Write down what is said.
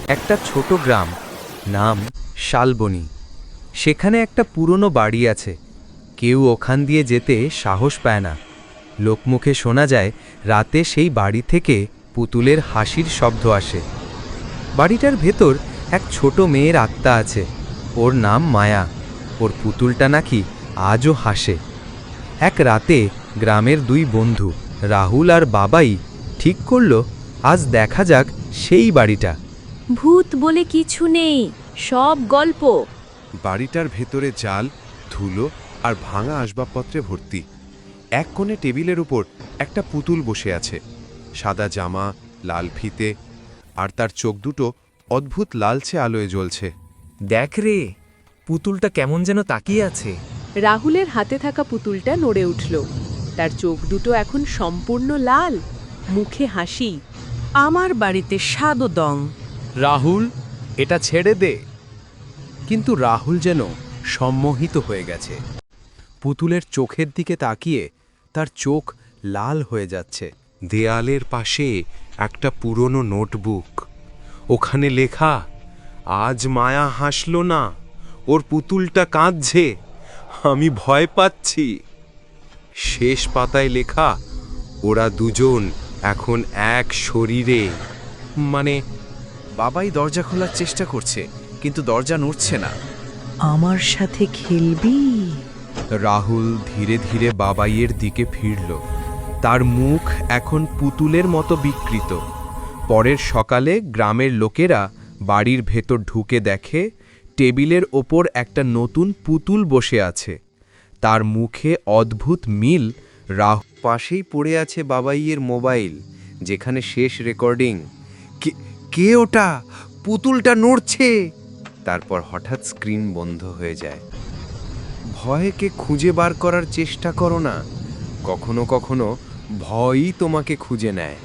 একটা ছোট গ্রাম, নাম শালবনী। সেখানে একটা পুরনো বাড়ি আছে। কেউ ওখান দিয়ে যেতে সাহস পায় না। লোকমুখে শোনা যায় রাতে সেই বাড়ি থেকে পুতুলের হাসির শব্দ আসে। বাড়িটার ভেতর এক ছোট মেয়ের আত্মা আছে। ওর নাম মায়া। ওর পুতুলটা নাকি আজও হাসে। এক রাতে গ্রামের দুই বন্ধু রাহুল আর বাবাই ঠিক করল আজ দেখা যাক সেই বাড়িটা। ভূত বলে কিছু নেই, সব গল্প। বাড়িটার ভেতরে জাল, ধুলো আর ভাঙা আসবাবপত্রে ভর্তি। এক কোণে টেবিলের উপর একটা পুতুল বসে আছে, সাদা জামা, লাল ফিতে, আর তার চোখ দুটো অদ্ভুত লালচে আলোয় জ্বলছে। দেখ রে, পুতুলটা কেমন যেন তাকিয়ে আছে। রাহুলের হাতে থাকা পুতুলটা নড়ে উঠল। তার চোখ দুটো এখন সম্পূর্ণ লাল, মুখে হাসি। আমার বাড়িতে স্বাদও দং। রাহুল, এটা ছেড়ে দে। কিন্তু রাহুল যেন সম্মোহিত হয়ে গেছে। পুতুলের চোখের দিকে তাকিয়ে তার চোখ লাল হয়ে যাচ্ছে। দেয়ালের পাশে একটা পুরনো নোটবুক। ওখানে লেখা, আজ মায়া হাসল না, ওর পুতুলটা কাঁদছে, আমি ভয় পাচ্ছি। শেষ পাতায় লেখা, ওরা দুজন এখন এক শরীরে। মানে, বাবাই দরজা খোলার চেষ্টা করছে, কিন্তু দরজা নড়ছে না। আমার সাথে খেলবি? রাহুল ধীরে ধীরে বাবাইয়ের দিকে ফিরল। তার মুখ এখন পুতুলের মতো বিকৃত। পরের সকালে গ্রামের লোকেরা বাড়ির ভেতর ঢুকে দেখে টেবিলের ওপর একটা নতুন পুতুল বসে আছে। তার মুখে অদ্ভুত মিল। পাশেই পড়ে আছে বাবাইয়ের মোবাইল, যেখানে শেষ রেকর্ডিং। কে ওটা? পুতুলটা নড়ছে। তারপর হঠাৎ স্ক্রিন বন্ধ হয়ে যায়। ভয়কে খুঁজে বার করার চেষ্টা করো না, কখনো কখনো ভয়ই তোমাকে খুঁজে নেয়।